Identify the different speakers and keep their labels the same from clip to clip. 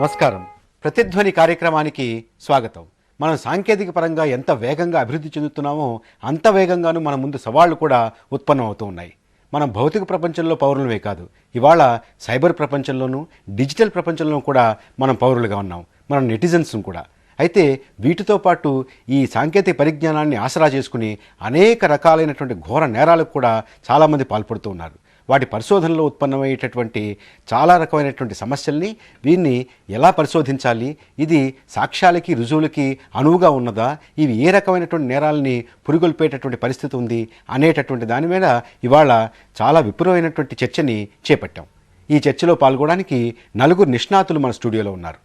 Speaker 1: నమస్కారం. ప్రతిధ్వని కార్యక్రమానికి స్వాగతం. మనం సాంకేతిక పరంగా ఎంత వేగంగా అభివృద్ధి చెందుతున్నామో అంత వేగంగానూ మన ముందు సవాళ్లు కూడా ఉత్పన్నం అవుతూ ఉన్నాయి. మనం భౌతిక ప్రపంచంలో పౌరులమే కాదు, ఇవాళ సైబర్ ప్రపంచంలోనూ డిజిటల్ ప్రపంచంలో కూడా మనం పౌరులుగా ఉన్నాం. మనం నెటిజన్స్ కూడా. అయితే వీటితో పాటు ఈ సాంకేతిక పరిజ్ఞానాన్ని ఆసరా చేసుకుని అనేక రకాలైనటువంటి ఘోర నేరాలకు కూడా చాలామంది పాల్పడుతూ ఉన్నారు. వాటి పరిశోధనలో ఉత్పన్నమయ్యేటటువంటి చాలా రకమైనటువంటి సమస్యల్ని వీరిని ఎలా పరిశోధించాలి, ఇది సాక్ష్యాలకి రుజువులకి అనువుగా ఉన్నదా, ఇవి ఏ రకమైనటువంటి నేరాలని పురిగొల్పేటటువంటి పరిస్థితి ఉంది అనేటటువంటి దాని మీద ఇవాళ చాలా విపులమైనటువంటి చర్చని చేపట్టాం. ఈ చర్చలో పాల్గొనడానికి 4 నిష్ణాతులు మన స్టూడియోలో ఉన్నారు.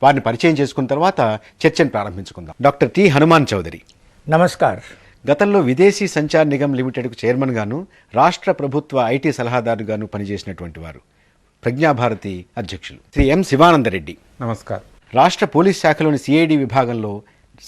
Speaker 1: వారిని పరిచయం చేసుకున్న తర్వాత చర్చను ప్రారంభించుకుందాం. డాక్టర్ టి హనుమాన్ చౌదరి,
Speaker 2: నమస్కార్.
Speaker 1: గతంలో విదేశీ సంచార్ నిగమ్ లిమిటెడ్కు చైర్మన్ గాను, రాష్ట్ర ప్రభుత్వ ఐటీ సలహాదారుగాను పనిచేసినటువంటి వారు. ప్రజ్ఞాభారతి అధ్యక్షులు. శ్రీ ఎం శివానందరెడ్డి,
Speaker 3: నమస్కార్.
Speaker 1: రాష్ట్ర పోలీస్ శాఖలోని సిఐడి విభాగంలో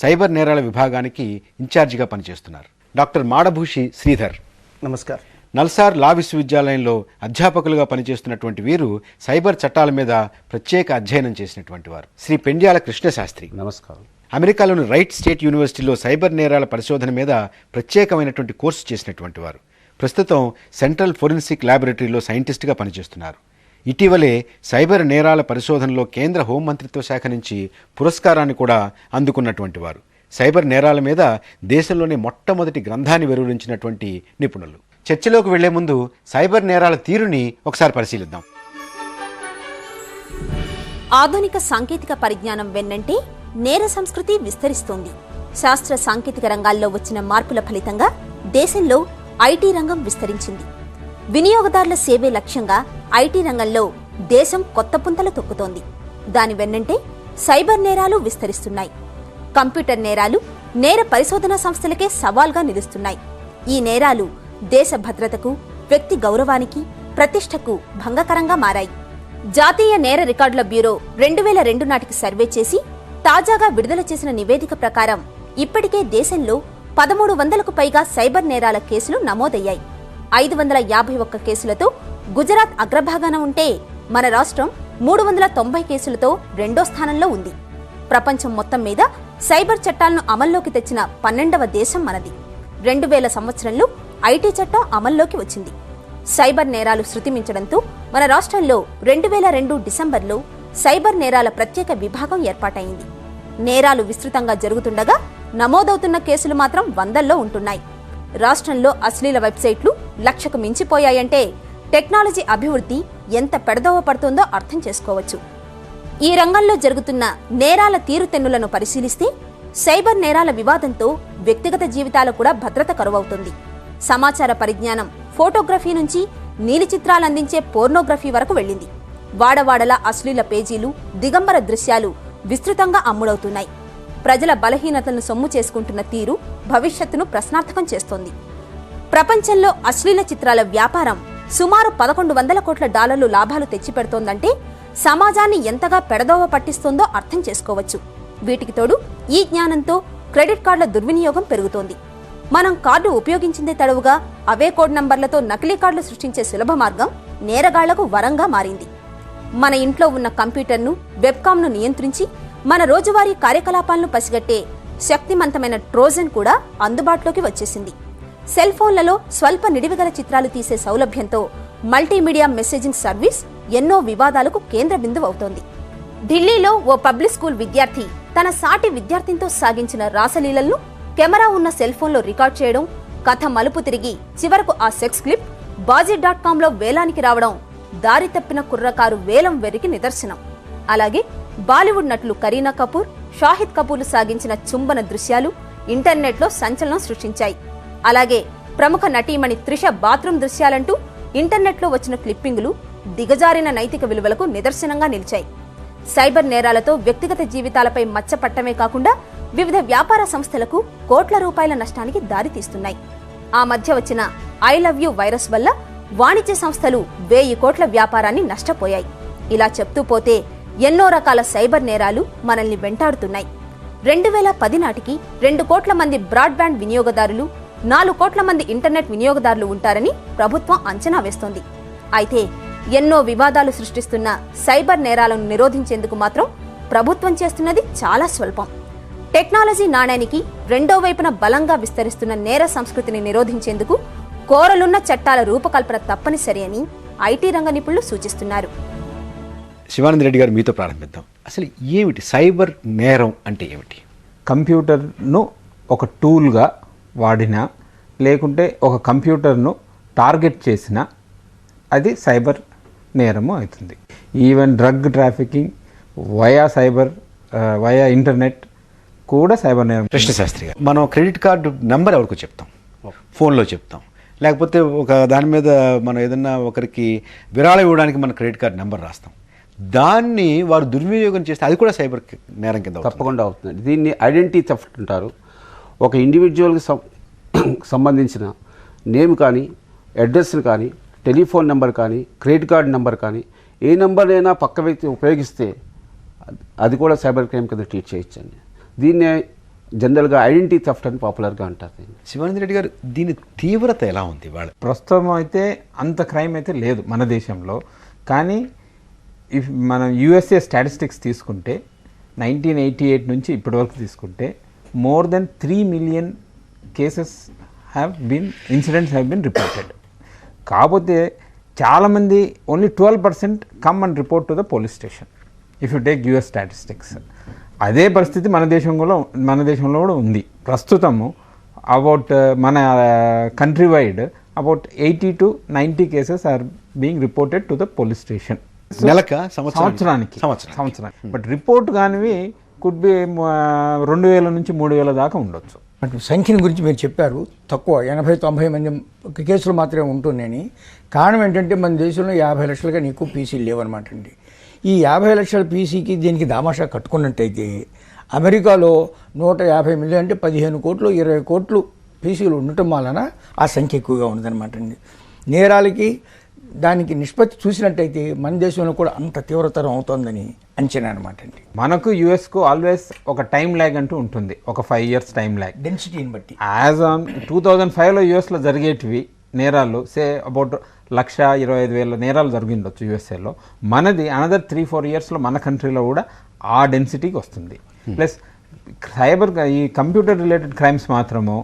Speaker 1: సైబర్ నేరాల విభాగానికి ఇన్ఛార్జిగా పనిచేస్తున్నారు. డాక్టర్ మాడభూషి శ్రీధర్,
Speaker 2: నమస్కార్.
Speaker 1: నల్సార్ లా విశ్వవిద్యాలయంలో అధ్యాపకులుగా పనిచేస్తున్నటువంటి వీరు సైబర్ చట్టాల మీద ప్రత్యేక అధ్యయనం చేసినటువంటి వారు. శ్రీ పెండ్యాల కృష్ణశాస్త్రి,
Speaker 3: నమస్కారం.
Speaker 1: అమెరికాలోని రైట్ స్టేట్ యూనివర్సిటీలో సైబర్ నేరాల పరిశోధన మీద ప్రత్యేకమైనటువంటి కోర్సు చేసినటువంటి వారు. ప్రస్తుతం సెంట్రల్ ఫోరెన్సిక్ ల్యాబొరేటరీలో సైంటిస్ట్గా పనిచేస్తున్నారు. ఇటీవలే సైబర్ నేరాల పరిశోధనలో కేంద్ర హోంమంత్రిత్వ శాఖ నుంచి పురస్కారాన్ని కూడా అందుకున్నటువంటి వారు. సైబర్ నేరాల మీద దేశంలోనే మొట్టమొదటి గ్రంథాన్ని వెలువరించినటువంటి నిపుణులు. చర్చలోకి వెళ్లే ముందు సైబర్ నేరాల తీరుని ఒకసారి పరిశీలిద్దాం.
Speaker 4: ఆధునిక సాంకేతిక పరిజ్ఞానం వెన్నంటే నేర సంస్కృతి విస్తరిస్తోంది. శాస్త్ర సాంకేతిక రంగాల్లో వచ్చిన మార్పుల ఫలితంగా దేశంలో ఐటీ రంగం విస్తరించింది. వినియోగదారుల సేవే లక్ష్యంగా ఐటీ రంగంలో దేశం కొత్త పుంతలు తొక్కుతోంది. దాని వెన్నంటే సైబర్ నేరాలు విస్తరిస్తున్నాయి. కంప్యూటర్ నేరాలు నేర పరిశోధనా సంస్థలకే సవాల్గా నిలుస్తున్నాయి. ఈ నేరాలు దేశ భద్రతకు, వ్యక్తి గౌరవానికి, ప్రతిష్టకు భంగకరంగా మారాయి. జాతీయ నేర రికార్డుల బ్యూరో 2002 నాటికి సర్వే చేసి తాజాగా విడుదల చేసిన నివేదిక ప్రకారం ఇప్పటికే దేశంలో 1300కు పైగా సైబర్ నేరాల కేసులు నమోదయ్యాయి. 551 కేసులతో గుజరాత్ అగ్రభాగాన ఉంటే మన రాష్ట్రం 390 కేసులతో రెండో స్థానంలో ఉంది. ప్రపంచం మొత్తం మీద సైబర్ చట్టాలను అమల్లోకి తెచ్చిన 12వ దేశం మనది. 2000 సంవత్సరంలో ఐటీ చట్టం అమల్లోకి వచ్చింది. సైబర్ నేరాలు శృతిమించడంతో మన రాష్ట్రంలో 2002 డిసెంబర్లో సైబర్ నేరాల ప్రత్యేక విభాగం ఏర్పాటైంది. నేరాలు విస్తృతంగా జరుగుతుండగా నమోదవుతున్న కేసులు మాత్రం వందల్లో ఉంటున్నాయి. రాష్ట్రంలో అశ్లీల వెబ్సైట్లు 1,00,000కు మించిపోయాయంటే టెక్నాలజీ అభివృద్ధి ఎంత పెడదోవ పడుతుందో అర్థం చేసుకోవచ్చు. ఈ రంగంలో జరుగుతున్న నేరాల తీరుతెన్నులను పరిశీలిస్తే సైబర్ నేరాల వివాదంతో వ్యక్తిగత జీవితాలు కూడా భద్రత కరువవుతుంది. సమాచార పరిజ్ఞానం ఫోటోగ్రఫీ నుంచి నీలి చిత్రాలు అందించే పోర్నోగ్రఫీ వరకు వెళ్ళింది. వాడవాడల అశ్లీల పేజీలు, దిగంబర దృశ్యాలు విస్తృతంగా అమ్ముడవుతున్నాయి. ప్రజల బలహీనతలను సొమ్ము చేసుకుంటున్న తీరు భవిష్యత్తును ప్రశ్నార్థకం చేస్తోంది. ప్రపంచంలో అశ్లీల చిత్రాల వ్యాపారం సుమారు $1,100 కోట్ల లాభాలు తెచ్చిపెడుతోందంటే సమాజాన్ని ఎంతగా పెడదోవ పట్టిస్తోందో అర్థం చేసుకోవచ్చు. వీటికి తోడు ఈ జ్ఞానంతో క్రెడిట్ కార్డుల దుర్వినియోగం పెరుగుతోంది. మనం కార్డు ఉపయోగించిందే తడవుగా అవే కోడ్ నంబర్లతో నకిలీ కార్డులు సృష్టించే సులభ మార్గం నేరగాళ్లకు వరంగా మారింది. మన ఇంట్లో ఉన్న కంప్యూటర్ను, వెబ్కామ్ను నియంత్రించి మన రోజువారీ కార్యకలాపాలను పసిగట్టే శక్తివంతమైన ట్రోజన్ కూడా అందుబాటులోకి వచ్చేసింది. సెల్ ఫోన్లలో స్వల్ప నిడివిగల చిత్రాలు తీసే సౌలభ్యంతో మల్టీమీడియా మెసేజింగ్ సర్వీస్ ఎన్నో వివాదాలకు కేంద్ర బిందువు అవుతోంది. ఢిల్లీలో ఓ పబ్లిక్ స్కూల్ విద్యార్థి తన సాటి విద్యార్థితో సాగించిన రాసలీలలను కెమెరా ఉన్న సెల్ ఫోన్లో రికార్డ్ చేయడం, కథ మలుపు తిరిగి చివరకు ఆ సెక్స్ క్లిప్ బాజీ.comలో వేలానికి రావడం దారి తప్పిన కుర్రకారు వేలం వెరికి నిదర్శనం. అలాగే బాలీవుడ్ నటులు కరీనా కపూర్, షాహిద్ కపూర్లు సాగించిన చుంబన దృశ్యాలు ఇంటర్నెట్లో సంచలనం సృష్టించాయి. అలాగే ప్రముఖ నటీమణి త్రిష బాత్రూమ్ దృశ్యాలంటూ ఇంటర్నెట్లో వచ్చిన క్లిప్పింగులు దిగజారిన నైతిక విలువలకు నిదర్శనంగా నిలిచాయి. సైబర్ నేరాలతో వ్యక్తిగత జీవితాలపై మచ్చపట్టమే కాకుండా వివిధ వ్యాపార సంస్థలకు కోట్ల రూపాయల నష్టానికి దారితీస్తున్నాయి. ఆ మధ్య వచ్చిన ఐ లవ్ యూ వైరస్ వల్ల వాణిజ్య సంస్థలు 1000 కోట్ల వ్యాపారాన్ని నష్టపోయాయి. ఇలా చెప్తూ పోతే ఎన్నో రకాల సైబర్ నేరాలు మనల్ని వెంటాడుతున్నాయి. 2010 నాటికి 2 కోట్ల మంది బ్రాడ్బ్యాండ్ వినియోగదారులు, 4 కోట్ల మంది ఇంటర్నెట్ వినియోగదారులు ఉంటారని ప్రభుత్వం అంచనా వేస్తోంది. అయితే ఎన్నో వివాదాలు సృష్టిస్తున్న సైబర్ నేరాలను నిరోధించేందుకు మాత్రం ప్రభుత్వం చేస్తున్నది చాలా స్వల్పం. టెక్నాలజీ నాణ్యానికి రెండో వైపున బలంగా విస్తరిస్తున్న నేర సంస్కృతిని నిరోధించేందుకు కోరలున్న చట్టాల రూపకల్పన తప్పనిసరి అని ఐటీ రంగ నిపుణులు సూచిస్తున్నారు.
Speaker 1: శివానంద రెడ్డి గారు, మీతో ప్రారంభిద్దాం. అసలు ఏమిటి సైబర్ నేరం అంటే ఏమిటి?
Speaker 2: కంప్యూటర్ను ఒక టూల్గా వాడినా లేకుంటే ఒక కంప్యూటర్ను టార్గెట్ చేసినా అది సైబర్ నేరము అవుతుంది. Even drug trafficking via internet కూడా సైబర్ నేరం.
Speaker 1: కృష్ణశాస్త్రి గారు, మనం క్రెడిట్ కార్డు నెంబర్ ఎవరికో చెప్తాం, ఫోన్లో చెప్తాం, లేకపోతే ఒక దాని మీద మనం ఏదన్నా ఒకరికి విరాళం ఇవ్వడానికి మన క్రెడిట్ కార్డు నెంబర్ రాస్తాం. దాన్ని వారు దుర్వినియోగం చేస్తే అది కూడా సైబర్ నేరం కింద
Speaker 3: తప్పకుండా అవుతుంది. దీన్ని ఐడెంటిటీ థెఫ్ట్ అంటారు. ఒక ఇండివిజువల్కి సంబంధించిన నేమ్ కానీ, అడ్రస్ని కానీ, టెలిఫోన్ నెంబర్ కానీ, క్రెడిట్ కార్డు నెంబర్ కానీ, ఏ నెంబర్నైనా పక్క వ్యక్తి ఉపయోగిస్తే అది కూడా సైబర్ క్రైమ్ కింద ట్రీట్ చేయొచ్చండి. దీన్నే జనరల్గా ఐడెంటిటీ థెఫ్ట్ అని పాపులర్గా అంటారు.
Speaker 1: శివానంద రెడ్డి గారు, దీని తీవ్రత ఎలా ఉంది? వాళ్ళ
Speaker 2: ప్రస్తుతం అయితే అంత క్రైమ్ అయితే లేదు మన దేశంలో. కానీ మనం యుఎస్ఏ స్టాటిస్టిక్స్ తీసుకుంటే 1988 నుంచి ఇప్పటివరకు తీసుకుంటే more than 3 million cases incidents have been reported. కాకపోతే చాలామంది only 12% come and report to the police station if you take US statistics. అదే పరిస్థితి మన దేశంలో కూడా ఉంది. ప్రస్తుతము అబౌట్ మన country wide about 80 to 90 cases are being reported to the police station సంవత్సరానికి. బట్ రిపోర్ట్ కానివి కుడ్ బి 2000 నుంచి 3000 దాకా ఉండొచ్చు.
Speaker 5: అంటే సంఖ్యను గురించి మీరు చెప్పారు, తక్కువ 80-90 మంది కేసులు మాత్రమే ఉంటున్నాయని. కారణం ఏంటంటే మన దేశంలో 50 లక్షలుగా ఎక్కువ పీసీలు లేవన్నమాట అండి. ఈ 50 లక్షల పీసీకి దీనికి దామాషా కట్టుకున్నట్టయితే అమెరికాలో 150 మిలియన్ అంటే 15 కోట్లు 20 కోట్లు పీసీలు ఉండటం వలన ఆ సంఖ్య ఎక్కువగా ఉందన్నమాట అండి. నేరాలకి దానికి నిష్పత్తి చూసినట్టయితే మన దేశంలో కూడా అంత తీవ్రతరం అవుతుందని అంచనా అనమాట అండి.
Speaker 2: మనకు యుఎస్కు ఆల్వేస్ ఒక టైం ల్యాగ్ అంటూ ఉంటుంది, ఒక 5 years టైం ల్యాగ్
Speaker 5: డెన్సిటీని బట్టి.
Speaker 2: యాజ్ ఆన్ 2005లో యుఎస్లో జరిగేటివి నేరాలు అబౌట్ 1,25,000 నేరాలు జరిగిండొచ్చు యుఎస్ఏలో. మనది అనదర్ 3-4 yearsలో మన కంట్రీలో కూడా ఆ డెన్సిటీకి వస్తుంది. ప్లస్ ఈ కంప్యూటర్ రిలేటెడ్ క్రైమ్స్ మాత్రము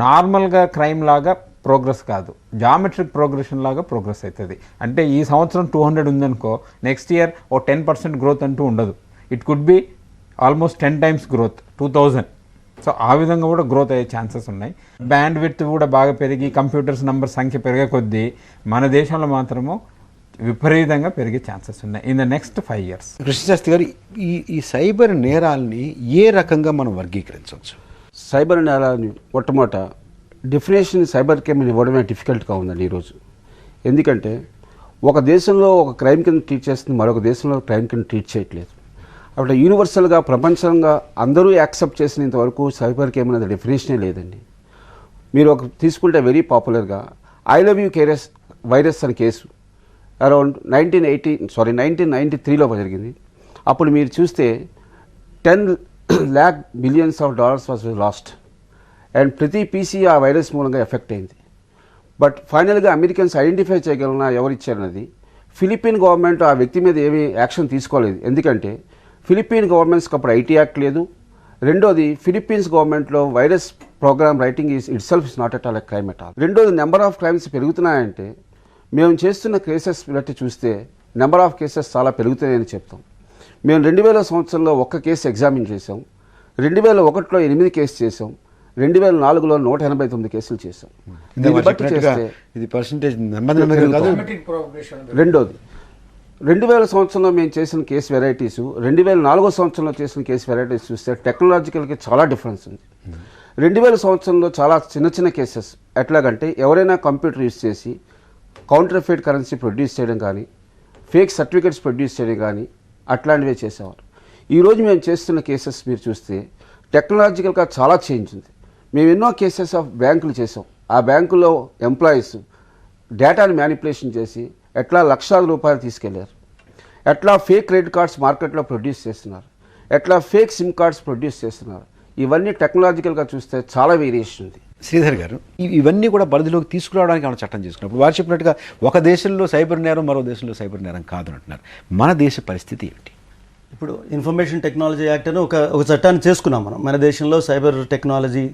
Speaker 2: నార్మల్గా క్రైమ్ లాగా ప్రోగ్రెస్ కాదు, జామెట్రిక్ ప్రోగ్రెషన్ లాగా ప్రోగ్రెస్ అవుతుంది. అంటే ఈ సంవత్సరం 200 ఉందనుకో, నెక్స్ట్ ఇయర్ ఓ 10% గ్రోత్ అంటూ ఉండదు. It could be almost 10 times growth 2000. So ఆ విధంగా కూడా గ్రోత్ అయ్యే ఛాన్సెస్ ఉన్నాయి. బ్యాండ్ విడ్త్ కూడా బాగా పెరిగి కంప్యూటర్స్ నంబర్ సంఖ్య పెరిగే కొద్దీ మన దేశంలో మాత్రము విపరీతంగా పెరిగే ఛాన్సెస్ ఉన్నాయి in the next 5 years.
Speaker 1: Krishnasastri గారు, ఈ సైబర్ నేరాల్ని ఏ రకంగా మనం వర్గీకరించవచ్చు?
Speaker 3: సైబర్ నేరాలని మొట్టమొదట డెఫినేషన్ సైబర్ క్రైమ్ ఇవ్వడమే డిఫికల్ట్గా ఉందండి ఈరోజు. ఎందుకంటే ఒక దేశంలో ఒక క్రైమ్ కింద ట్రీట్ చేస్తుంది, మరొక దేశంలో క్రైమ్ కింద ట్రీట్ చేయట్లేదు. అప్పుడు యూనివర్సల్గా ప్రపంచంగా అందరూ యాక్సెప్ట్ చేసినంతవరకు సైబర్ క్రైమ్ అనేది డెఫినేషనే లేదండి. మీరు ఒక తీసుకుంటే వెరీ పాపులర్గా ఐ లవ్ యూ వైరస్ అనే కేసు అరౌండ్ 1993లో జరిగింది. అప్పుడు మీరు చూస్తే 10 lakh billions of dollars was lost and ప్రతి పీసీ ఆ వైరస్ మూలంగా ఎఫెక్ట్ అయింది. బట్ ఫైనల్గా అమెరికన్స్ ఐడెంటిఫై చేయగలన ఎవరిచ్చారన్నది ఫిలిప్పీన్ గవర్నమెంట్ ఆ వ్యక్తి మీద ఏమీ యాక్షన్ తీసుకోలేదు. ఎందుకంటే ఫిలిప్పీన్ గవర్నమెంట్స్కి అప్పుడు ఐటీ యాక్ట్ లేదు. రెండోది ఫిలిప్పీన్స్ గవర్నమెంట్లో virus program writing itself is not at all a crime at all. రెండోది నెంబర్ ఆఫ్ క్రైమ్స్ పెరుగుతున్నాయంటే మేము చేస్తున్న కేసెస్ బట్టి చూస్తే నెంబర్ ఆఫ్ కేసెస్ చాలా పెరుగుతున్నాయని చెప్తాం. మేము 2000 సంవత్సరంలో ఒక్క కేసు ఎగ్జామిన్ చేసాం, 2001లో 8 కేసు చేసాం, 2004లో 189 కేసులు చేసాం. దీన్ని బట్టి చేస్తే
Speaker 1: ఇది పర్సెంటేజ్.
Speaker 3: రెండోది 2000 సంవత్సరంలో మేము చేసిన కేసు వెరైటీసు 2004 సంవత్సరంలో చేసిన కేసు వెరైటీస్ చూస్తే టెక్నాలజికల్గా చాలా డిఫరెన్స్ ఉంది. 2000 సంవత్సరంలో చాలా చిన్న కేసెస్ ఎట్లాగంటే ఎవరైనా కంప్యూటర్ యూజ్ చేసి కౌంటర్ఫెయిట్ కరెన్సీ ప్రొడ్యూస్ చేయడం కానీ, ఫేక్ సర్టిఫికెట్స్ ప్రొడ్యూస్ చేయడం కానీ అట్లాంటివే చేసేవారు. ఈరోజు మేము చేస్తున్న కేసెస్ మీరు చూస్తే టెక్నాలజికల్గా చాలా చేంజ్ ఉంది. మేము ఎన్నో కేసెస్ ఆఫ్ బ్యాంకులు చేసాం. ఆ బ్యాంకులో ఎంప్లాయీస్ డేటాని మ్యానిపులేషన్ చేసి ఎట్లా లక్షల రూపాయలు తీసుకెళ్లారు, ఎట్లా ఫేక్ క్రెడిట్ కార్డ్స్ మార్కెట్లో ప్రొడ్యూస్ చేస్తున్నారు, ఎట్లా ఫేక్ సిమ్ కార్డ్స్ ప్రొడ్యూస్ చేస్తున్నారు. ఇవన్నీ టెక్నాలజికల్గా చూస్తే చాలా వేరియేషన్ ఉంది.
Speaker 1: శ్రీధర్ గారు, ఇవన్నీ కూడా పరిధిలోకి తీసుకురావడానికి ఏమైనా చట్టం చేసుకున్నప్పుడు వారు చెప్పినట్టుగా ఒక దేశంలో సైబర్ నేరం మరో దేశంలో సైబర్ నేరం కాదు అంటున్నారు. మన దేశ పరిస్థితి ఏమిటి?
Speaker 6: ఇప్పుడు ఇన్ఫర్మేషన్ టెక్నాలజీ యాక్ట్ అని ఒక చట్టాన్ని చేసుకున్నాం మనం. మన దేశంలో సైబర్ టెక్నాలజీ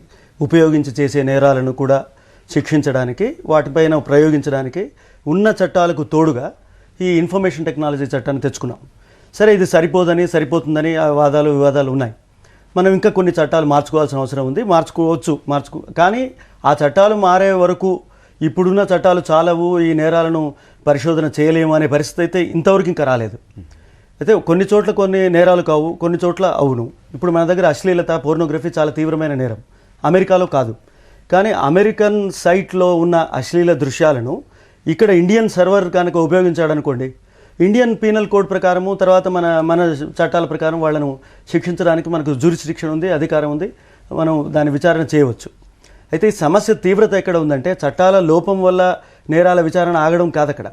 Speaker 6: ఉపయోగించి చేసే నేరాలను కూడా శిక్షించడానికి, వాటిపైన ప్రయోగించడానికి ఉన్న చట్టాలకు తోడుగా ఈ ఇన్ఫర్మేషన్ టెక్నాలజీ చట్టాన్ని తెచ్చుకున్నాం. సరే, ఇది సరిపోతుందని ఆ వివాదాలు ఉన్నాయి. మనం ఇంకా కొన్ని చట్టాలు మార్చుకోవాల్సిన అవసరం ఉంది. కానీ ఆ చట్టాలు మారే వరకు ఇప్పుడున్న చట్టాలు చాలవు, ఈ నేరాలను పరిశోధన చేయలేము అనే పరిస్థితి అయితే ఇంతవరకు ఇంకా రాలేదు. అయితే కొన్ని చోట్ల కొన్ని నేరాలు కావు, కొన్ని చోట్ల అవును. ఇప్పుడు మన దగ్గర అశ్లీలత, పోర్నోగ్రఫీ చాలా తీవ్రమైన నేరం. అమెరికాలో కాదు, కానీ అమెరికన్ సైట్లో ఉన్న అశ్లీల దృశ్యాలను ఇక్కడ ఇండియన్ సర్వర్ కనుక ఉపయోగించాడు అనుకోండి, ఇండియన్ పీనల్ కోడ్ ప్రకారము, తర్వాత మన చట్టాల ప్రకారం వాళ్ళను శిక్షించడానికి మనకు జ్యూరిస్డిక్షన్ ఉంది, అధికారం ఉంది, మనం దాని విచారణ చేయవచ్చు. అయితే ఈ సమస్య తీవ్రత ఎక్కడ ఉందంటే, చట్టాల లోపం వల్ల నేరాల విచారణ ఆగడం కాదక్కడ.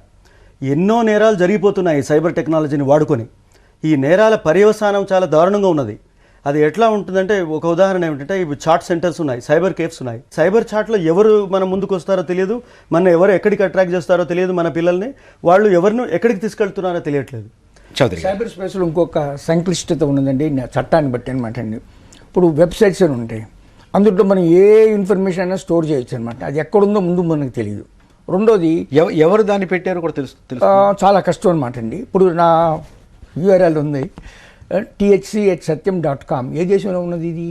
Speaker 6: ఎన్నో నేరాలు జరిగిపోతున్నాయి సైబర్ టెక్నాలజీని వాడుకొని. ఈ నేరాల పర్యవసానం చాలా దారుణంగా ఉన్నది. అది ఎట్లా ఉంటుందంటే, ఒక ఉదాహరణ ఏమిటంటే, ఇవి చాట్ సెంటర్స్ ఉన్నాయి, సైబర్ కేఫ్స్ ఉన్నాయి. సైబర్ చాట్లో ఎవరు మన ముందుకు వస్తారో తెలియదు, మన ఎవరు ఎక్కడికి అట్రాక్ట్ చేస్తారో తెలియదు, మన పిల్లల్ని వాళ్ళు ఎవరిని ఎక్కడికి తీసుకెళ్తున్నారో తెలియట్లేదు.
Speaker 1: చౌదరి గారు,
Speaker 5: సైబర్ స్పేస్లో ఇంకొక సంక్లిష్టత ఉన్నదండి చట్టాన్ని బట్టి అనమాట అండి. ఇప్పుడు వెబ్సైట్స్ అని ఉంటాయి, అందులో మనం ఏ ఇన్ఫర్మేషన్ అయినా స్టోర్ చేయొచ్చు అనమాట. అది ఎక్కడుందో ముందు మనకు తెలియదు. రెండోది
Speaker 1: ఎవరు దాన్ని పెట్టారో కూడా తెలుసు.
Speaker 5: చాలా కష్టం అనమాట అండి. ఇప్పుడు నా URL ఉంది thc@satyam.com. ఏ దేశంలో ఉన్నది ఇది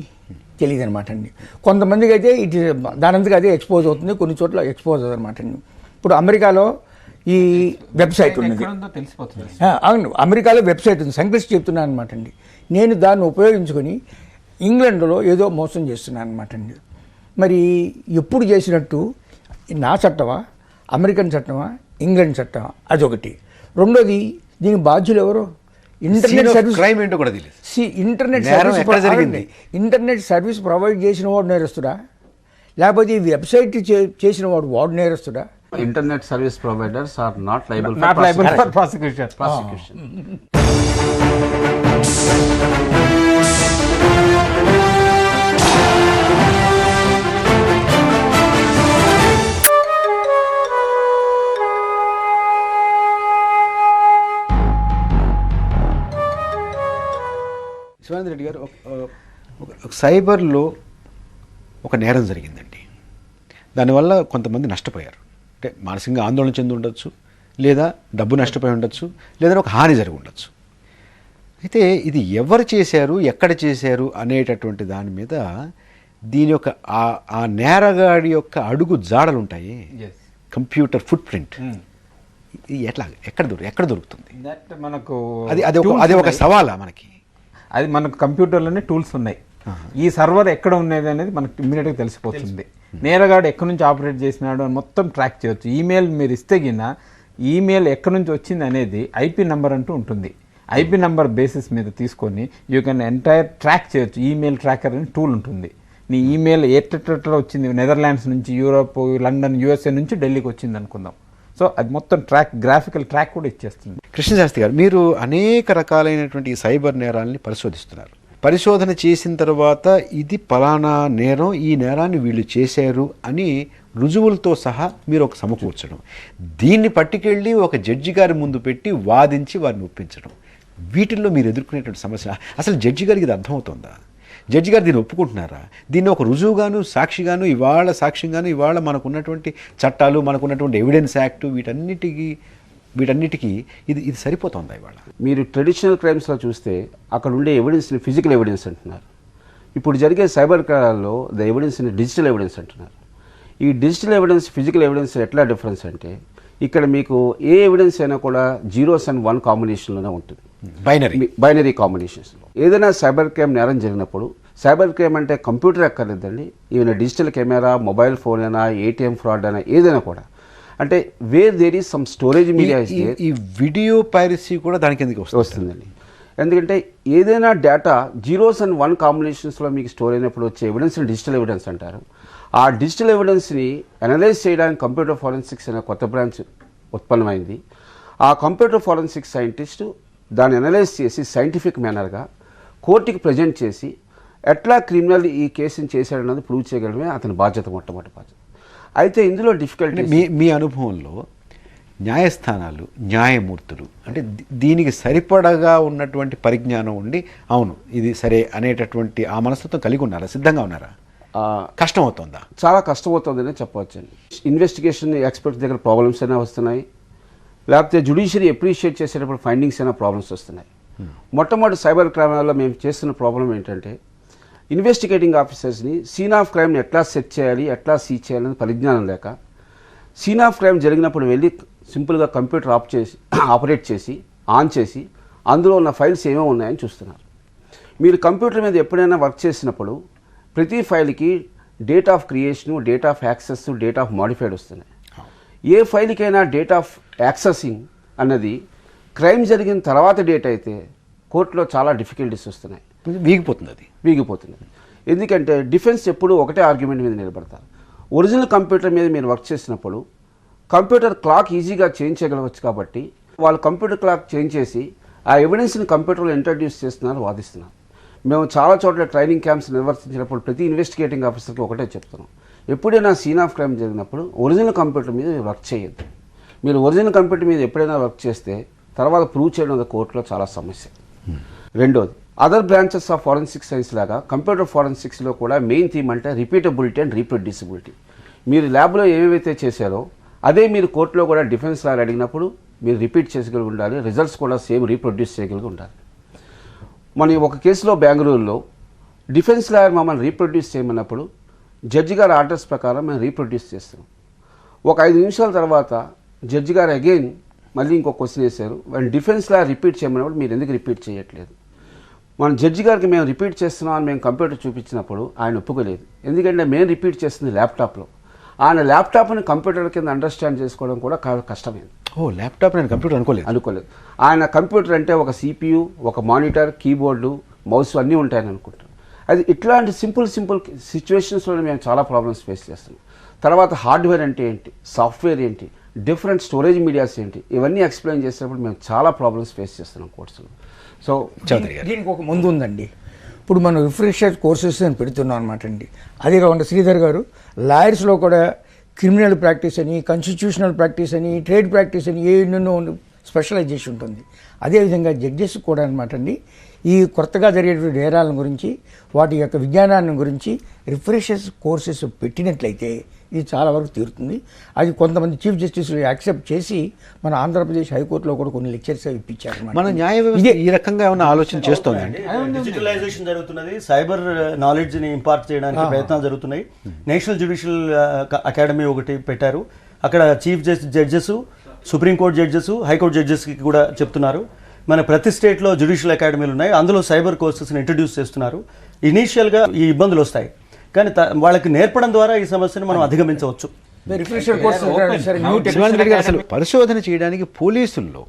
Speaker 5: తెలియదు అనమాట అండి. కొంతమందికి అయితే ఇది దానంతగా అదే ఎక్స్పోజ్ అవుతుంది, కొన్ని చోట్ల ఎక్స్పోజ్ అవుతుంది అనమాట అండి. ఇప్పుడు అమెరికాలో ఈ వెబ్సైట్ ఉన్నది, అవును, అమెరికాలో వెబ్సైట్ ఉంది, సంక్లిష్ట చెప్తున్నాను అనమాట అండి. నేను దాన్ని ఉపయోగించుకొని ఇంగ్లాండ్లో ఏదో మోసం చేస్తున్నాను అనమాట అండి. మరి ఎప్పుడు చేసినట్టు నా చట్టమా, అమెరికన్ చట్టమా, ఇంగ్లాండ్ చట్టమా, అదొకటి. రెండోది దీనికి బాధ్యులు ఎవరు? ఇంటర్నెట్ సర్వీస్
Speaker 1: క్రైమ్ ఏంటో కూడా తెలియదు.
Speaker 5: ఇంటర్నెట్ సర్వీస్ ప్రొవైడ్ చేసిన వాడు నేరస్తుడా, లేకపోతే ఈ వెబ్సైట్ చేసిన వాడు నేరస్తుడా?
Speaker 3: Internet service providers are not liable
Speaker 2: for prosecution.
Speaker 1: Shivananda Reddy గారు, సైబర్లో ఒక నేరం జరిగిందండి. దానివల్ల కొంతమంది నష్టపోయారు. అంటే మానసికంగా ఆందోళన చెంది ఉండొచ్చు, లేదా డబ్బు నష్టపోయి ఉండొచ్చు, లేదా ఒక హాని జరిగి ఉండొచ్చు. అయితే ఇది ఎవరు చేశారు, ఎక్కడ చేశారు అనేటటువంటి దాని మీద దీని యొక్క ఆ నేరగాడి యొక్క అడుగు జాడలు ఉంటాయి, కంప్యూటర్ ఫుట్ ప్రింట్. ఇది ఎక్కడ దొరుకుతుంది?
Speaker 2: మనకు
Speaker 1: అది ఒక సవాలా మనకి?
Speaker 2: అది మనకు కంప్యూటర్లోనే టూల్స్ ఉన్నాయి. ఈ సర్వర్ ఎక్కడ ఉన్నది అనేది మనకు ఇమ్మీడియట్గా తెలిసిపోతుంది. నేరగాడు ఎక్కడి నుంచి ఆపరేట్ చేసినాడు అని మొత్తం ట్రాక్ చేయవచ్చు. ఈమెయిల్ మీరు ఇస్తే గిన ఈమెయిల్ ఎక్కడి నుంచి వచ్చింది అనేది IP నెంబర్ అంటూ ఉంటుంది. IP నెంబర్ బేసిస్ మీద తీసుకొని యూ కెన్ ఎంటైర్ ట్రాక్ చేయొచ్చు. ఈమెయిల్ ట్రాకర్ అని టూల్ ఉంటుంది. నీ ఈమెయిల్ ఎట్లా వచ్చింది, నెదర్లాండ్స్ నుంచి, యూరోప్, లండన్, USA నుంచి ఢిల్లీకి వచ్చింది అనుకుందాం. సో అది మొత్తం గ్రాఫికల్ ట్రాక్ కూడా ఇచ్చేస్తుంది.
Speaker 1: కృష్ణశాస్త్రి గారు, మీరు అనేక రకాలైనటువంటి ఈ సైబర్ నేరాలని పరిశోధిస్తున్నారు. పరిశోధన చేసిన తర్వాత ఇది పలానా నేరం, ఈ నేరాన్ని వీళ్ళు చేశారు అని రుజువులతో సహా మీరు ఒక సమకూర్చడం, దీన్ని పట్టుకెళ్ళి ఒక జడ్జి గారి ముందు పెట్టి వాదించి వారిని ఒప్పించడం, వీటిల్లో మీరు ఎదుర్కొనేటువంటి సమస్య అసలు జడ్జి గారికి ఇది అర్థమవుతుందా? జడ్జి గారు దీన్ని ఒప్పుకుంటున్నారా? దీన్ని ఒక రుజువుగాను, సాక్షిగాను, సాక్ష్యంగాను ఇవాళ మనకున్నటువంటి చట్టాలు, మనకున్నటువంటి ఎవిడెన్స్ యాక్ట్, వీటన్నిటికీ ఇది సరిపోతుందా? ఇవాళ
Speaker 3: మీరు ట్రెడిషనల్ క్రైమ్స్లో చూస్తే అక్కడ ఉండే ఎవిడెన్స్ని ఫిజికల్ ఎవిడెన్స్ అంటున్నారు. ఇప్పుడు జరిగే సైబర్ క్రైమ్లో ద ఎవిడెన్స్ని డిజిటల్ ఎవిడెన్స్ అంటున్నారు. ఈ డిజిటల్ ఎవిడెన్స్, ఫిజికల్ ఎవిడెన్స్ ఎట్లా డిఫరెన్స్ అంటే, ఇక్కడ మీకు ఏ ఎవిడెన్స్ అయినా కూడా 0s and 1 కాంబినేషన్లోనే ఉంటుంది, బైనరీ కాంబినేషన్స్లో. ఏదైనా సైబర్ క్రైమ్ నేరం జరిగినప్పుడు, సైబర్ క్రైమ్ అంటే కంప్యూటర్ ఎక్కర్లేదండి, even digital camera, mobile phone అయినా, ATM ఫ్రాడ్ అయినా, ఏదైనా కూడా, అంటే where there is some storage media,
Speaker 1: ఈ వీడియో పైరసీ కూడా దానికి ఎందుకు
Speaker 3: వస్తుందండి. ఎందుకంటే ఏదైనా డేటా 0s and 1 కాంబినేషన్స్లో మీకు స్టోర్ అయినప్పుడు వచ్చే ఎవిడెన్స్ని డిజిటల్ ఎవిడెన్స్ అంటారు. ఆ డిజిటల్ ఎవిడెన్స్ని అనలైజ్ చేయడానికి కంప్యూటర్ ఫోరెన్సిక్స్ అనే కొత్త బ్రాంచ్ ఉత్పన్నమైంది. ఆ కంప్యూటర్ ఫోరెన్సిక్స్ సైంటిస్టు దాన్ని అనలైజ్ చేసి సైంటిఫిక్ మేనర్గా కోర్టుకి ప్రజెంట్ చేసి ఎట్లా క్రిమినల్ ఈ కేసుని చేశాడన్నది ప్రూవ్ చేయగలమే అతని బాధ్యత, మొట్టమొదటి బాధ్యత. అయితే ఇందులో డిఫికల్టీ
Speaker 1: మీ అనుభవంలో న్యాయస్థానాలు, న్యాయమూర్తులు అంటే దీనికి సరిపడగా ఉన్నటువంటి పరిజ్ఞానం ఉండి అవును ఇది సరే అనేటటువంటి ఆ మనస్తత్వం కలిగి ఉన్నారా, సిద్ధంగా ఉన్నారా? కష్టం అవుతుందా?
Speaker 3: చాలా కష్టమవుతుందనే చెప్పవచ్చండి. ఇన్వెస్టిగేషన్ ఎక్స్పర్ట్స్ దగ్గర ప్రాబ్లమ్స్ అయినా వస్తున్నాయి, లేకపోతే జ్యుడిషియరీ అప్రిషియేట్ చేసేటప్పుడు ఫైండింగ్స్ అయినా ప్రాబ్లమ్స్ వస్తున్నాయి. మొట్టమొదటి సైబర్ క్రైమ్లో మేము చేస్తున్న ప్రాబ్లం ఏంటంటే ఇన్వెస్టిగేటింగ్ ఆఫీసర్స్ని సీన్ ఆఫ్ క్రైమ్ని ఎట్లా సెట్ చేయాలి, ఎట్లా సీజ్ చేయాలని పరిజ్ఞానం లేక సీన్ ఆఫ్ క్రైమ్ జరిగినప్పుడు వెళ్ళి సింపుల్గా కంప్యూటర్ ఆపరేట్ చేసి ఆన్ చేసి అందులో ఉన్న ఫైల్స్ ఏమేమి ఉన్నాయని చూస్తున్నారు. మీరు కంప్యూటర్ మీద ఎప్పుడైనా వర్క్ చేసినప్పుడు ప్రతి ఫైల్కి date of creation, date of access, date of modified వస్తున్నాయి. ఏ ఫైల్కైనా డేట్ ఆఫ్ యాక్సెసింగ్ అన్నది క్రైమ్ జరిగిన తర్వాత డేట్ అయితే కోర్టులో చాలా డిఫికల్టీస్ వస్తున్నాయి, వీగిపోతుంది. ఎందుకంటే డిఫెన్స్ ఎప్పుడు ఒకటే ఆర్గ్యుమెంట్ మీద నిలబడతారు. ఒరిజినల్ కంప్యూటర్ మీద మీరు వర్క్ చేసినప్పుడు కంప్యూటర్ క్లాక్ ఈజీగా చేంజ్ చేయగలవచ్చు కాబట్టి వాళ్ళు కంప్యూటర్ క్లాక్ చేంజ్ చేసి ఆ ఎవిడెన్స్ని కంప్యూటర్లో ఇంట్రడ్యూస్ చేస్తున్నారు, వాదిస్తున్నారు. మేము చాలా చోట్ల ట్రైనింగ్ క్యాంప్స్ నిర్వర్తించినప్పుడు ప్రతి ఇన్వెస్టిగేటింగ్ ఆఫీసర్కి ఒకటే చెప్తున్నాం, ఎప్పుడైనా సీన్ ఆఫ్ క్రైమ్ జరిగినప్పుడు ఒరిజినల్ కంప్యూటర్ మీద వర్క్ చేయొద్దు. మీరు ఒరిజినల్ కంప్యూటర్ మీద ఎప్పుడైనా వర్క్ చేస్తే తర్వాత ప్రూవ్ చేయడం కోర్టులో చాలా సమస్య. రెండోది, other branches of forensic science లాగా కంప్యూటర్ ఫారెన్సిక్స్లో కూడా మెయిన్ థీమ్ అంటే రిపీటబిలిటీ అండ్ రీప్రొడ్యూసిబిలిటీ. మీరు ల్యాబ్లో ఏవైతే చేశారో అదే మీరు కోర్టులో కూడా డిఫెన్స్ లాయర్ అడిగినప్పుడు మీరు రిపీట్ చేయగలిగి ఉండాలి, రిజల్ట్స్ కూడా సేమ్ రీప్రొడ్యూస్ చేయగలిగి ఉండాలి. మన ఒక కేసులో బెంగళూరులో డిఫెన్స్ లాయర్ మమ్మల్ని రీప్రొడ్యూస్ చేయమన్నప్పుడు జడ్జి గారి ఆర్డర్స్ ప్రకారం మేము రీప్రొడ్యూస్ చేస్తున్నాం. ఒక 5 నిమిషాల తర్వాత జడ్జి గారు అగైన్ మళ్ళీ ఇంకో క్వశ్చన్ వేశారు, డిఫెన్స్ లాయర్ రిపీట్ చేయమన్నప్పుడు మీరు ఎందుకు రిపీట్ చేయట్లేదు? మన జడ్జి గారికి మేము రిపీట్ చేస్తున్నాం అని మేము కంప్యూటర్ చూపించినప్పుడు ఆయన ఒప్పుకోలేదు. ఎందుకంటే మేము రిపీట్ చేస్తుంది ల్యాప్టాప్లో, ఆయన ల్యాప్టాప్ని కంప్యూటర్ కింద అండర్స్టాండ్ చేసుకోవడం కూడా కష్టమైంది.
Speaker 1: ల్యాప్టాప్ నేను కంప్యూటర్ అనుకోలేదు.
Speaker 3: ఆయన కంప్యూటర్ అంటే ఒక CPU, ఒక మానిటర్, కీబోర్డు, మౌస్ అన్నీ ఉంటాయని అనుకుంటారు. అది ఇట్లాంటి సింపుల్ సిచ్యువేషన్స్లో మేము చాలా ప్రాబ్లమ్స్ ఫేస్ చేస్తున్నాం. తర్వాత హార్డ్వేర్ అంటే ఏంటి, సాఫ్ట్వేర్ ఏంటి, డిఫరెంట్ స్టోరేజ్ మీడియాస్ ఏంటి, ఇవన్నీ ఎక్స్ప్లెయిన్ చేసేటప్పుడు మేము చాలా ప్రాబ్లమ్స్ ఫేస్ చేస్తున్నాం కోర్సులో. సో
Speaker 5: దీనికి ఒక ముందు ఉందండి. ఇప్పుడు మనం రిఫ్రెషర్ కోర్సెస్ అని పెడుతున్నాం అనమాట అండి. అదే కాకుండా శ్రీధర్ గారు లాయర్స్లో కూడా క్రిమినల్ ప్రాక్టీస్ అని, కాన్స్టిట్యూషనల్ ప్రాక్టీస్ అని, ట్రేడ్ ప్రాక్టీస్ అని ఎన్నెన్నో స్పెషలైజేషన్ ఉంటుంది. అదేవిధంగా జడ్జెస్ కూడా అనమాట అండి ఈ కొత్తగా జరిగేటువంటి నేరాల గురించి, వాటి యొక్క విజ్ఞానాన్ని గురించి రిఫ్రెషర్స్ కోర్సెస్ పెట్టినట్లయితే ఇది చాలా వరకు తీరుతుంది. అది కొంతమంది చీఫ్ జస్టిస్లు యాక్సెప్ట్ చేసి మన ఆంధ్రప్రదేశ్ హైకోర్టులో కూడా కొన్ని లెక్చర్స్ ఇప్పించారు.
Speaker 1: మన న్యాయ వ్యవస్థ ఈ రకంగా ఏమైనా ఆలోచన చేస్తోందండి?
Speaker 6: డిజిటలైజేషన్ జరుగుతున్నది, సైబర్ నాలెడ్జ్ ని ఇంపార్ట్ చేయడానికి ప్రయత్నాలు జరుగుతున్నాయి. నేషనల్ జ్యుడిషియల్ అకాడమీ ఒకటి పెట్టారు. అక్కడ chief judges, supreme court judges, high court judges కి కూడా చెప్తున్నారు. మన ప్రతి స్టేట్లో జ్యుడిషియల్ అకాడమీలు ఉన్నాయి, అందులో సైబర్ కోర్సెస్ని ఇంట్రడ్యూస్ చేస్తున్నారు. ఇనీషియల్గా ఈ ఇబ్బందులు వస్తాయి, కానీ వాళ్ళకి నేర్పడం ద్వారా ఈ సమస్యను మనం అధిగమించవచ్చు.
Speaker 1: అసలు పరిశోధన చేయడానికి పోలీసుల్లో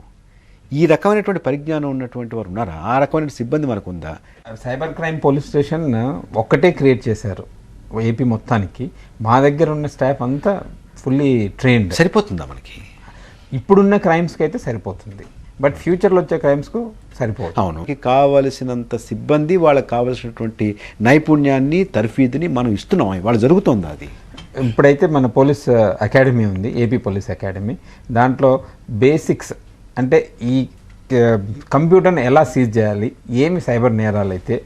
Speaker 1: ఈ రకమైనటువంటి పరిజ్ఞానం ఉన్నటువంటి వారు ఉన్నారా? ఆ రకమైన సిబ్బంది మనకు ఉందా?
Speaker 2: సైబర్ క్రైమ్ పోలీస్ స్టేషన్ ఒక్కటే క్రియేట్ చేశారు ఏపీ మొత్తానికి. మా దగ్గర ఉన్న స్టాఫ్ అంతా ఫుల్లీ ట్రైన్డ్.
Speaker 1: సరిపోతుందా మనకి?
Speaker 2: ఇప్పుడున్న క్రైమ్స్కి అయితే సరిపోతుంది, బట్ ఫ్యూచర్లో వచ్చే క్రైమ్స్కు సరిపోదు.
Speaker 1: అవును, కావలసినంత సిబ్బంది, వాళ్ళకి కావలసినటువంటి నైపుణ్యాన్ని, తర్ఫీదుని మనం ఇస్తున్నాం. వాళ్ళు జరుగుతుందా? అది
Speaker 2: ఇప్పుడైతే మన పోలీస్ అకాడమీ ఉంది, ఏపీ పోలీస్ అకాడమీ. దాంట్లో బేసిక్స్ అంటే ఈ కంప్యూటర్ని ఎలా సీజ్ చేయాలి, ఏమి సైబర్ నేరాలు అయితే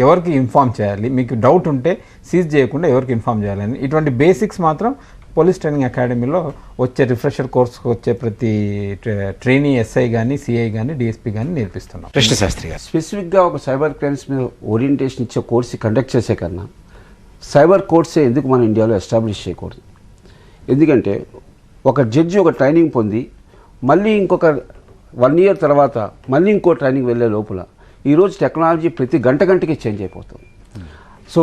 Speaker 2: ఎవరికి ఇన్ఫామ్ చేయాలి, మీకు డౌట్ ఉంటే సీజ్ చేయకుండా ఎవరికి ఇన్ఫామ్ చేయాలని, ఇటువంటి బేసిక్స్ మాత్రం పోలీస్ ట్రైనింగ్ అకాడమీలో వచ్చే రిఫ్రెషర్ కోర్సుకు వచ్చే ప్రతి ట్రైనీ ఎస్ఐ కానీ, సిఐ కానీ, డిఎస్పీ కానీ నేర్పిస్తున్నాం.
Speaker 1: కృష్ణశాస్త్రి గారు
Speaker 3: స్పెసిఫిక్గా ఒక సైబర్ క్రైమ్స్ మీద ఓరియంటేషన్ ఇచ్చే కోర్సు కండక్ట్ చేసే కన్నా సైబర్ కోర్సే ఎందుకు మన ఇండియాలో ఎస్టాబ్లిష్ చేయకూడదు? ఎందుకంటే ఒక జడ్జి ఒక ట్రైనింగ్ పొంది మళ్ళీ ఇంకొక 1 year తర్వాత మళ్ళీ ఇంకో ట్రైనింగ్ వెళ్ళే లోపల ఈరోజు టెక్నాలజీ ప్రతి గంటకి చేంజ్ అయిపోతుంది. సో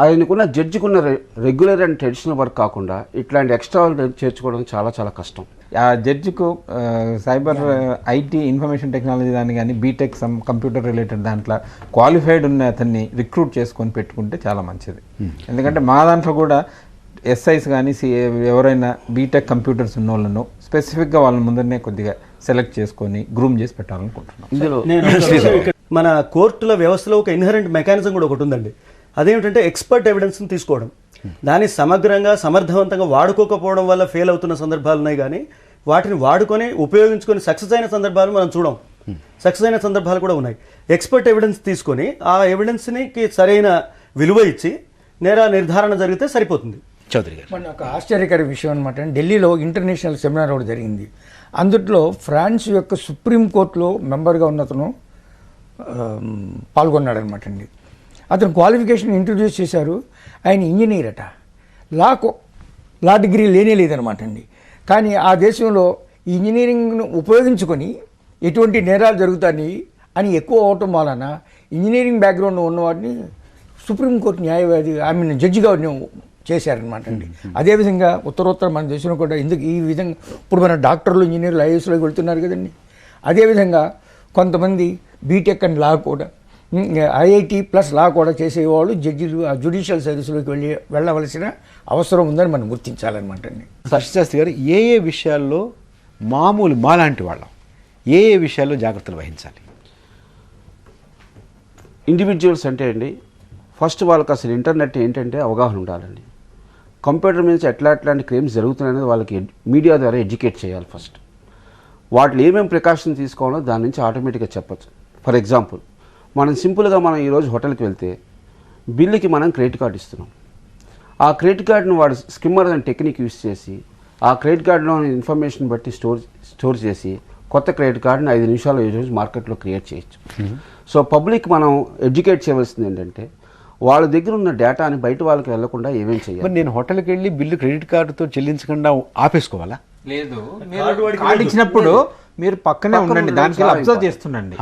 Speaker 3: ఆయనకున్న జడ్జికున్న రెగ్యులర్ అండ్ ట్రెడిషనల్ వర్క్ కాకుండా ఇట్లాంటి ఎక్స్ట్రా చేర్చుకోవడం చాలా చాలా కష్టం.
Speaker 2: ఆ జడ్జికు సైబర్ ఐటీ ఇన్ఫర్మేషన్ టెక్నాలజీ దాన్ని కానీ, బీటెక్ కంప్యూటర్ రిలేటెడ్ దాంట్లో క్వాలిఫైడ్ ఉన్న అతన్ని రిక్రూట్ చేసుకొని పెట్టుకుంటే చాలా మంచిది. ఎందుకంటే మా దాంట్లో కూడా ఎస్ఐస్ కానీ, ఎవరైనా బీటెక్ కంప్యూటర్స్ ఉన్న వాళ్ళను స్పెసిఫిక్గా వాళ్ళ ముందరనే కొద్దిగా సెలెక్ట్ చేసుకొని గ్రూమ్ చేసి పెట్టాలనుకుంటున్నాం.
Speaker 6: ఇందులో మన కోర్టుల వ్యవస్థలో ఒక ఇన్హరెంట్ మెకానిజం కూడా ఒకటి ఉందండి. అదేమిటంటే ఎక్స్పర్ట్ ఎవిడెన్స్ని తీసుకోవడం, దాన్ని సమగ్రంగా సమర్థవంతంగా వాడుకోకపోవడం వల్ల ఫెయిల్ అవుతున్న సందర్భాలు ఉన్నాయి. కానీ వాటిని వాడుకొని ఉపయోగించుకొని సక్సెస్ అయిన సందర్భాలు మనం చూడం. సక్సెస్ అయిన సందర్భాలు కూడా ఉన్నాయి. ఎక్స్పర్ట్ ఎవిడెన్స్ తీసుకొని ఆ ఎవిడెన్స్కి సరైన విలువ ఇచ్చి నేర నిర్ధారణ జరిగితే సరిపోతుంది.
Speaker 1: చౌదరి గారు,
Speaker 5: మన ఒక ఆశ్చర్యకర విషయం అనమాట. ఢిల్లీలో ఇంటర్నేషనల్ సెమినార్ ఒకటి జరిగింది. అందుట్లో ఫ్రాన్స్ యొక్క సుప్రీంకోర్టులో మెంబర్గా ఉన్నతను పాల్గొన్నాడు అనమాట అండి. అతను క్వాలిఫికేషన్ ఇంట్రడ్యూస్ చేశారు. ఆయన ఇంజనీర్ అట, లా డిగ్రీ లేదనమాట అండి. కానీ ఆ దేశంలో ఈ ఇంజనీరింగ్ను ఉపయోగించుకొని ఎటువంటి నేరాలు జరుగుతాయి అని ఎక్కువ అవటం వలన ఇంజనీరింగ్ బ్యాక్గ్రౌండ్ ఉన్నవాడిని సుప్రీంకోర్టు న్యాయవాది జడ్జిగా చేశారనమాట అండి. అదేవిధంగా ఉత్తరోత్తర మన దేశంలో కూడా ఎందుకు ఈ విధంగా ఇప్పుడు మన డాక్టర్లు, ఇంజనీర్లు ఐఏఎస్లోకి వెళ్తున్నారు కదండి. అదేవిధంగా కొంతమంది బీటెక్ అండ్ లా కూడా, ఐఐటి ప్లస్ లా కూడా చేసేవాళ్ళు జడ్జిలు ఆ జ్యుడిషియల్ సర్వీస్లోకి వెళ్ళవలసిన అవసరం ఉందని మనం గుర్తించాలన్నమాట అండి.
Speaker 1: శాస్త్రి గారు, ఏ విషయాల్లో మామూలు మాలాంటి వాళ్ళం ఏ విషయాల్లో జాగ్రత్తలు వహించాలి?
Speaker 3: ఇండివిజువల్స్ అంటే అండి, ఫస్ట్ వాళ్ళకి అసలు ఇంటర్నెట్ ఏంటంటే అవగాహన ఉండాలండి. కంప్యూటర్ మీద ఎట్లాంటి క్రైమ్స్ జరుగుతున్నాయనేది వాళ్ళకి మీడియా ద్వారా ఎడ్యుకేట్ చేయాలి ఫస్ట్. వాటిలో ఏమేమి ప్రికాషన్ తీసుకోవాలో దాని నుంచి ఆటోమేటిక్గా చెప్పచ్చు. ఫర్ ఎగ్జాంపుల్, మనం సింపుల్గా మనం ఈరోజు హోటల్కి వెళ్తే బిల్లుకి మనం క్రెడిట్ కార్డు ఇస్తున్నాం. ఆ క్రెడిట్ కార్డును వాడు స్కిమ్మర్ అనే టెక్నిక్ యూస్ చేసి ఆ క్రెడిట్ కార్డులోని ఇన్ఫర్మేషన్ బట్టి స్టోర్ చేసి కొత్త క్రెడిట్ కార్డుని 5 నిమిషాల్లో ఈరోజు మార్కెట్లో క్రియేట్ చేయొచ్చు. సో పబ్లిక్ మనం ఎడ్యుకేట్ చేయవలసింది ఏంటంటే వాళ్ళ దగ్గర ఉన్న డేటాని బయట వాళ్ళకి వెళ్లకుండా ఏమేం చేయాలి.
Speaker 1: నేను హోటల్కి వెళ్ళి బిల్లు క్రెడిట్ కార్డుతో చెల్లించకుండా ఆపేసుకోవాలా?
Speaker 2: లేదు, కార్డు ఇచ్చినప్పుడు మీరు పక్కనే ఉండండి, దానికి అబ్జర్వ్ చేస్తుండండి.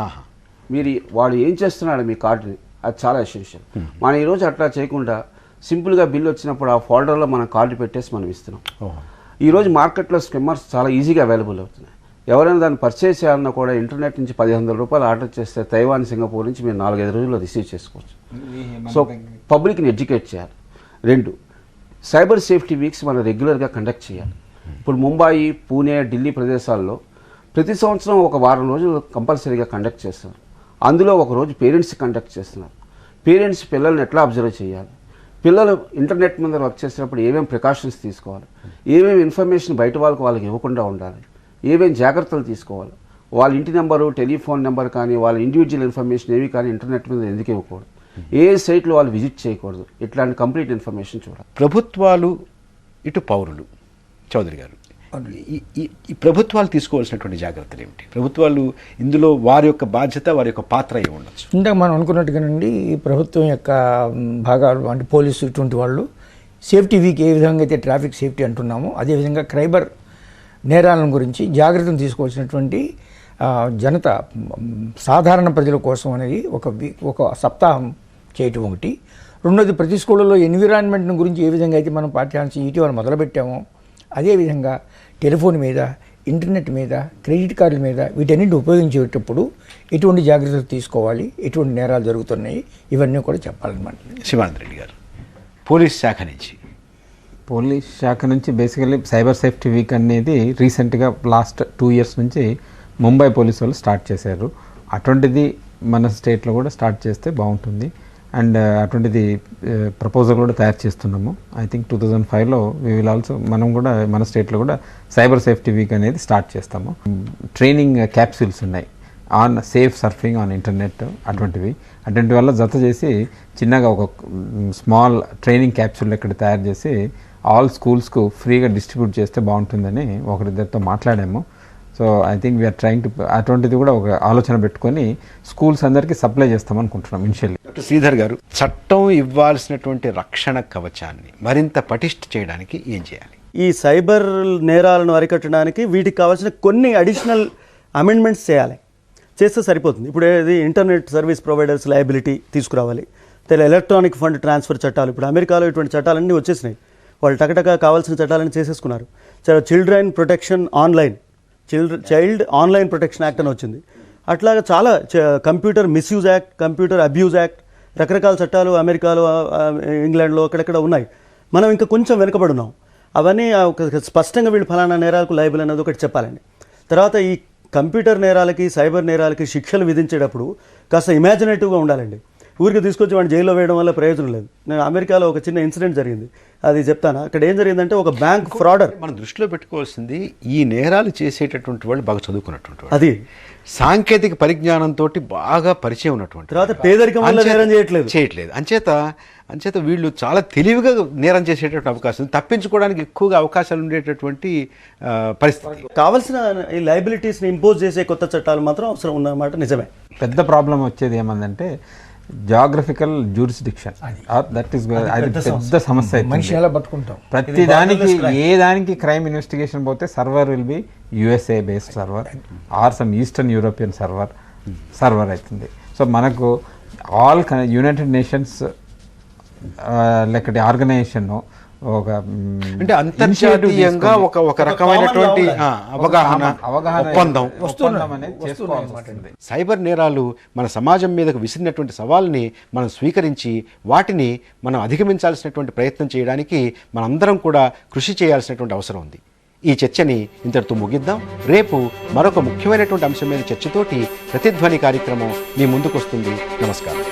Speaker 3: మీరు వాడు ఏం చేస్తున్నాడు మీ కార్డుని, అది చాలా ఎసెన్షియల్. మనం ఈరోజు అట్లా చేయకుండా సింపుల్గా బిల్ వచ్చినప్పుడు ఆ ఫోల్డర్లో మనం కార్డు పెట్టేసి మనం ఇస్తున్నాం. ఈరోజు మార్కెట్లో స్కిమ్మర్స్ చాలా ఈజీగా అవైలబుల్ అవుతున్నాయి. ఎవరైనా దాన్ని పర్చేస్ చేయాలన్నా కూడా ఇంటర్నెట్ నుంచి 1500 రూపాయలు ఆర్డర్ చేస్తే తైవాన్, సింగపూర్ నుంచి మీరు 4-5 రోజుల్లో రిసీవ్ చేసుకోవచ్చు. సో పబ్లిక్ని ఎడ్యుకేట్ చేయాలి. 2, సైబర్ సేఫ్టీ వీక్స్ మనం రెగ్యులర్గా కండక్ట్ చేయాలి. ఇప్పుడు ముంబాయి, పూణే, ఢిల్లీ ప్రదేశాల్లో ప్రతి సంవత్సరం ఒక వారం రోజులు కంపల్సరీగా కండక్ట్ చేస్తున్నారు. అందులో ఒక రోజు పేరెంట్స్ కండక్ట్ చేస్తున్నారు. పేరెంట్స్ పిల్లల్ని ఎట్లా అబ్జర్వ్ చేయాలి, పిల్లలు ఇంటర్నెట్ మీద వర్క్ చేసేటప్పుడు ఏమేమి ప్రికాషన్స్ తీసుకోవాలి, ఏమేమి ఇన్ఫర్మేషన్ బయట వాళ్ళకి ఇవ్వకుండా ఉండాలి, ఏమేమి జాగ్రత్తలు తీసుకోవాలి, వాళ్ళ ఇంటి నెంబరు, టెలిఫోన్ నెంబర్ కానీ వాళ్ళ ఇండివిజువల్ ఇన్ఫర్మేషన్ ఏవి కానీ ఇంటర్నెట్ మీద ఎందుకు ఇవ్వకూడదు, ఏ సైట్లో వాళ్ళు విజిట్ చేయకూడదు, ఇట్లాంటి కంప్లీట్ ఇన్ఫర్మేషన్ చూడాలి.
Speaker 1: ప్రభుత్వాలు ఇటు పౌరులు, చౌదరి గారు, ఈ ప్రభుత్వాలు తీసుకోవాల్సినటువంటి జాగ్రత్తలు ఏమిటి? ప్రభుత్వాలు ఇందులో వారి యొక్క బాధ్యత, వారి యొక్క పాత్ర ఏమి ఉండొచ్చు?
Speaker 5: ఇందాక మనం అనుకున్నట్టుగానండి, ఈ ప్రభుత్వం యొక్క భాగాలు అంటే పోలీసు ఇటువంటి వాళ్ళు సేఫ్టీ వీక్ ఏ విధంగా అయితే ట్రాఫిక్ సేఫ్టీ అంటున్నామో అదేవిధంగా సైబర్ నేరాలను గురించి జాగ్రత్తలు తీసుకోవాల్సినటువంటి జనత సాధారణ ప్రజల కోసం అనేది ఒక సప్తాహం చేయటం ఒకటి. రెండోది, ప్రతి స్కూళ్ళలో ఎన్విరాన్మెంట్ గురించి ఏ విధంగా అయితే మనం పాఠ్యాంశం ఇటీవల మొదలుపెట్టామో అదేవిధంగా టెలిఫోన్ మీద, ఇంటర్నెట్ మీద, క్రెడిట్ కార్డుల మీద వీటన్నింటిని ఉపయోగించేటప్పుడు ఎటువంటి జాగ్రత్తలు తీసుకోవాలి, ఎటువంటి నేరాలు జరుగుతున్నాయి, ఇవన్నీ కూడా చెప్పాలన్నమాట.
Speaker 1: శివానంద రెడ్డి గారు, పోలీస్ శాఖ నుంచి బేసికలీ సైబర్ సేఫ్టీ వీక్ అనేది రీసెంట్గా లాస్ట్ 2 years నుంచి ముంబై పోలీసు వాళ్ళు స్టార్ట్ చేశారు. అటువంటిది మన స్టేట్లో కూడా స్టార్ట్ చేస్తే బాగుంటుంది. అండ్ అటువంటిది ప్రపోజల్ కూడా తయారు చేస్తున్నాము. ఐ థింక్ 2005లో విల్ ఆల్సో మనం కూడా మన స్టేట్లో కూడా సైబర్ సేఫ్టీ వీక్ అనేది స్టార్ట్ చేస్తాము. ట్రైనింగ్ క్యాప్సూల్స్ ఉన్నాయి on safe surfing on internet, అటువంటి వల్ల జత చేసి చిన్నగా ఒక స్మాల్ ట్రైనింగ్ క్యాప్సూల్ ఇక్కడ తయారు చేసి ఆల్ స్కూల్స్కు ఫ్రీగా డిస్ట్రిబ్యూట్ చేస్తే బాగుంటుందని ఒకరిద్దరితో మాట్లాడాము. So I think we're trying to అటువంటిది కూడా ఒక ఆలోచన పెట్టుకొని స్కూల్స్ అందరికీ సప్లై చేస్తామనుకుంటున్నాం ఇనిషియల్లీ. శ్రీధర్ గారు, చట్టం ఇవ్వాల్సినటువంటి రక్షణ కవచాన్ని మరింత పటిష్ట చేయడానికి ఏం చేయాలి?
Speaker 6: ఈ సైబర్ నేరాలను అరికట్టడానికి వీటికి కావాల్సిన కొన్ని అడిషనల్ అమెండ్మెంట్స్ చేస్తే సరిపోతుంది. ఇప్పుడు ఇది ఇంటర్నెట్ సర్వీస్ ప్రొవైడర్స్ లయబిలిటీ తీసుకురావాలి. ఎలక్ట్రానిక్ ఫండ్ ట్రాన్స్ఫర్ చట్టాలు, ఇప్పుడు అమెరికాలో ఇటువంటి చట్టాలన్నీ వచ్చేసినాయి. వాళ్ళు టకటగా కావాల్సిన చట్టాలన్నీ చేసేసుకున్నారు. Children protection online, child online protection act అని వచ్చింది. అట్లాగా చాలా computer misuse act, computer abuse act, రకరకాల చట్టాలు అమెరికాలో, ఇంగ్లాండ్లో అక్కడెక్కడ ఉన్నాయి. మనం ఇంకా కొంచెం వెనుకబడి ఉన్నాం. అవన్నీ స్పష్టంగా వీళ్ళు ఫలానా నేరాలకు లయబుల్ అనేది ఒకటి చెప్పాలండి. తర్వాత ఈ కంప్యూటర్ నేరాలకి, సైబర్ నేరాలకి శిక్షలు విధించేటప్పుడు కాస్త ఇమాజినేటివ్గా ఉండాలండి. ఊరికి తీసుకొచ్చి వాడిని జైల్లో వేయడం వల్ల ప్రయోజనం లేదు. నేను అమెరికాలో ఒక చిన్న ఇన్సిడెంట్ జరిగింది, అది చెప్తాను. అక్కడ ఏం జరిగిందంటే ఒక బ్యాంక్ ఫ్రాడర్,
Speaker 1: మనం దృష్టిలో పెట్టుకోవాల్సింది ఈ నేరాలు చేసేటటువంటి వాళ్ళు బాగా చదువుకున్నటువంటి వాళ్ళు,
Speaker 6: అది
Speaker 1: సాంకేతిక పరిజ్ఞానంతో బాగా పరిచయం ఉన్నటువంటి
Speaker 6: తర్వాత పేదరికం వల్ల నేరం చేయట్లేదు. అంచేత వీళ్ళు చాలా తెలివిగా నేరం చేసేటటువంటి అవకాశం ఉంది. తప్పించుకోవడానికి ఎక్కువగా అవకాశాలు ఉండేటటువంటి పరిస్థితి. కావాల్సిన ఈ లయబిలిటీస్ని ఇంపోజ్ చేసే కొత్త చట్టాలు మాత్రం అవసరం ఉన్నమాట నిజమే.
Speaker 2: పెద్ద ప్రాబ్లం వచ్చేది ఏమందంటే జాగ్రఫికల్ జ్యూరిస్డిక్షన్, దట్ ఈస్ అది పెద్ద సమస్య.
Speaker 5: మనిషి ఎలా పట్టుకుంటాం?
Speaker 2: ప్రతి దానికి ఏ దానికి క్రైమ్ ఇన్వెస్టిగేషన్ పోతే server will be USA based server or some eastern European server అవుతుంది. సో మనకు ఆల్ యునైటెడ్ నేషన్స్ లేకపోతే ఆర్గనైజేషన్ ఒక
Speaker 1: అంటే అంతర్జాతీయంగా ఒక రకమైనటువంటి అవగాహన ఒప్పందం
Speaker 2: అనేది చేసుకోవాల్సి వస్తుంది.
Speaker 1: సైబర్ నేరాలు మన సమాజం మీదకు విసిరినటువంటి సవాల్ని మనం స్వీకరించి వాటిని మనం అధిగమించాల్సినటువంటి ప్రయత్నం చేయడానికి మనందరం కూడా కృషి చేయాల్సినటువంటి అవసరం ఉంది. ఈ చర్చని ఇంతటితో ముగిద్దాం. రేపు మరొక ముఖ్యమైనటువంటి అంశం మీద చర్చతోటి ప్రతిధ్వని కార్యక్రమం మీ ముందుకు వస్తుంది. నమస్కారం.